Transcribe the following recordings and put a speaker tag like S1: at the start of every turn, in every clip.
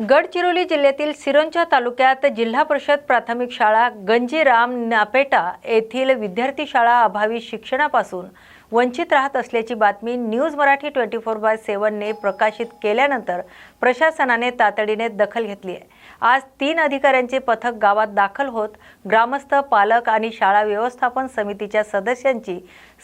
S1: गडचिरोली जिल्ह्यातील सिरोंचा तालुक्यात जिल्हा परिषद प्राथमिक शाळा गंजीराम नापेटा येथील विद्यार्थी शाळा अभावी शिक्षणापासून वंचित राहत असल्याची बातमी न्यूज मराठी 24/7 ने प्रकाशित केल्यानंतर प्रशासनाने तातडीने दखल घेतली आहे। आज 3 अधिकाऱ्यांचे पथक गावात दाखल होत ग्रामस्थ, पालक आणि शाळा व्यवस्थापन समितीच्या सदस्यांची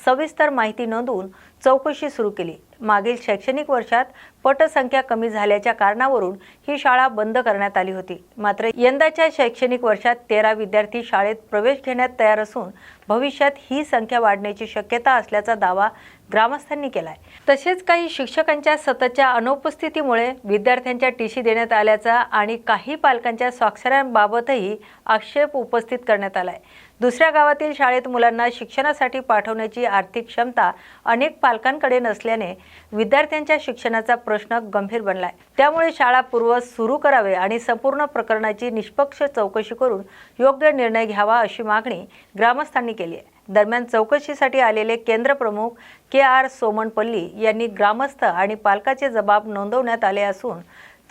S1: सविस्तर माहिती नोंदवून चौकशी सुरू केली। मागील शैक्षणिक वर्षात पटसंख्या कमी झाल्याच्या कारणावरून ही शाळा बंद करण्यात आली होती। मात्र यंदाच्या शैक्षणिक वर्षात 13 विद्यार्थी शाळेत प्रवेश घेण्यात तयार असून भविष्यात ही संख्या वाढण्याची शक्यता असल्याचा दावा ग्रामस्थांनी केलाय। तसेच काही शिक्षकांच्या सततच्या अनुपस्थितीमुळे विद्यार्थ्यांच्या टीसी देण्यात आल्याचा आणि काही पालकांच्या स्वाक्षऱ्यांबाबतही आक्षेप उपस्थित करण्यात आलाय। दुसऱ्या गावातील शाळेत मुलांना शिक्षणासाठी पाठवण्याची आर्थिक क्षमता अनेक पालकांकडे नसल्याने विद्यार्थ्यांच्या शिक्षणाचा प्रश्न गंभीर बनलाय। त्यामुळे शाळा पूर्ववत सुरू करावे आणि संपूर्ण प्रकरणाची निष्पक्ष चौकशी करून योग्य निर्णय घ्यावा अशी मागणी ग्रामस्थांनी केली आहे। दरम्यान चौकशीसाठी आलेले केंद्र प्रमुख KR सोमनपल्ली यांनी ग्रामस्थ आणि पालकाचे जबाब नोंदवण्यात आले असून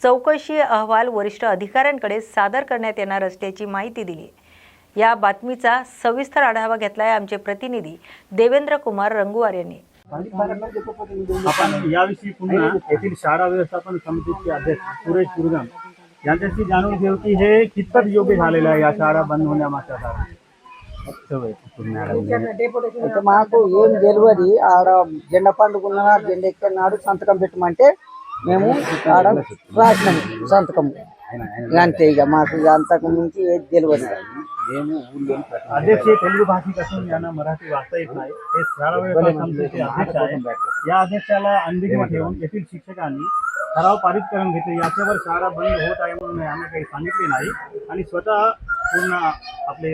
S1: चौकशी अहवाल वरिष्ठ अधिकाऱ्यांकडे सादर करण्यात येणार असल्याची माहिती दिली। या बातमीचा सविस्तर आढावा घेतलाय आमचे प्रतिनिधी देवेंद्र कुमार रंगुवार यांनी।
S2: आपण याविषयी पुन्हा येथील शाळा व्यवस्थापन समितीचे अध्यक्ष सुरेश गुरुगाम यांच्याशी जाणून घेऊ की हे कितपत योग्य झालेलं आहे या शाळा बंद होण्यामागचं कारण।
S3: మాకు ఏం తెలియదు ఆడ జెండా పండుగ జెండా ఎక్కడినాడు సంతకం పెట్టమంటే మేము ఆడ రాసినాం సంతకం అంతే ఇక మాకు అంతకు మించి ఏది తెలియదు।
S2: अध्यक्ष तेलुगू भाषिक असून यांना मराठी वाचता येत नाही। हे शाळा व्यवस्थापन समितीचे अध्यक्ष आहेत। या अध्यक्षाला अंधेरीत ठेवून येथील शिक्षकांनी ठराव पारित करून घेतले। याच्यावर शाळा बंद होत आहे म्हणून यांना काही सांगितले नाही आणि स्वतः पूर्ण आपले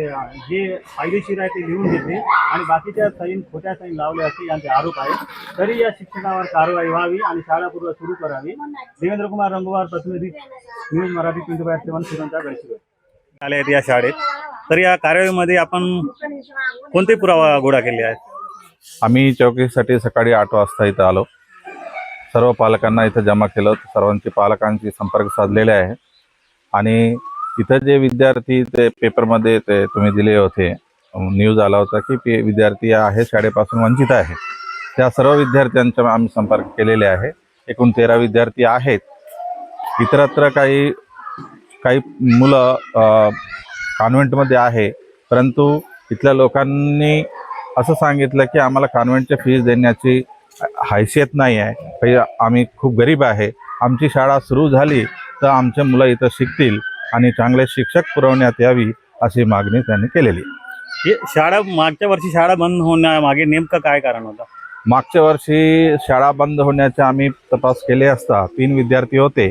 S2: जे कायदेशीर आहे ते लिहून घेतले आणि बाकीच्या सैन खोट्या सैन लावले असे यांचे आरोप आहेत। तरी या शिक्षकावर कारवाई व्हावी आणि शाळा पूर्व सुरू करावी। देवेंद्र कुमार रंगुवार, प्रतिनिधी न्यूज मराठी 24/7 सिरोंचा गडचिरोली आले आहेत या शाळेत। तर या कार्यवाहीमध्ये आपण कोणते पुरावा गोळा केले आहेत?
S4: आम्ही चौकशीसाठी सकाळी 8 वाजता इथं आलो। सर्व पालकांना इथं जमा केलं। सर्वांची पालकांची संपर्क साधलेले आहे आणि इथं जे विद्यार्थी ते पेपरमध्ये ते तुम्ही दिले होते, न्यूज आला होता की विद्यार्थी आहे शाळेपासून वंचित आहे, त्या सर्व विद्यार्थ्यांचा आम्ही संपर्क केलेले आहे। एकूण 13 विद्यार्थी आहेत। इतरत्र काही मुलं कॉन्व्हेंटमध्ये आहे, परंतु इथल्या लोकांनी असं सांगितलं की आम्हाला कॉन्व्हेंटची फीस देण्याची हैसियत नाही आहे, आम्ही खूप गरीब आहे, आमची शाळा सुरू झाली तर आमचे मुलं इथं शिकतील आणि चांगले शिक्षक पुरवण्यात यावी अशी मागणी त्यांनी केलेली।
S2: शाळा मागच्या वर्षी शाळा बंद होण्यामागे नेमकं काय कारण होतं?
S4: मागच्या वर्षी शाळा बंद होण्याचे आम्ही तपास केले असता 3 विद्यार्थी होते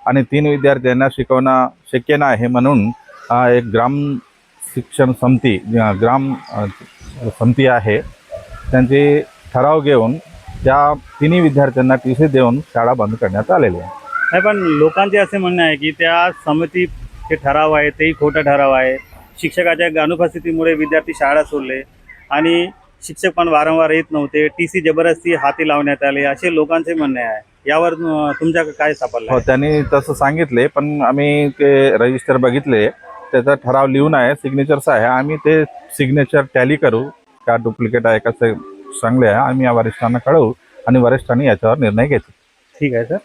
S4: आणि 3 विद्यार्थ्यांना शिकवणं शक्य नाही म्हणून एक ग्राम समिती आहे, त्यांची ठराव घेऊन त्या 3 विद्यार्थ्यांना टीसी देऊन शाळा बंद करण्यात आलेली आहे।
S2: नाही, पण लोकांचे असे म्हणणे आहे की त्या समितीचे ठराव आहे तेही खोटा ठराव आहे। शिक्षकाच्या अनुपस्थितीमुळे विद्यार्थी शाळा सोडले आणि शिक्षक पण वारंवार येत नव्हते, टीसी जबरदस्ती हाती लावण्यात आले असे लोकांचे म्हणणे आहे। यावर तुमच्या काय सापडलं?
S4: हो, त्यांनी तसं सांगितले, पण आम्ही ते रजिस्टर बघितले, त्याचा ठराव लिहून आहे, सिग्नेचर्स आहे। आम्ही ते सिग्नेचर टॅली करू का डुप्लिकेट आहे कसं चांगले आहे, आम्ही या वरिष्ठांना कळवू आणि वरिष्ठांनी याच्यावर निर्णय घेतील।
S2: ठीक आहे सर।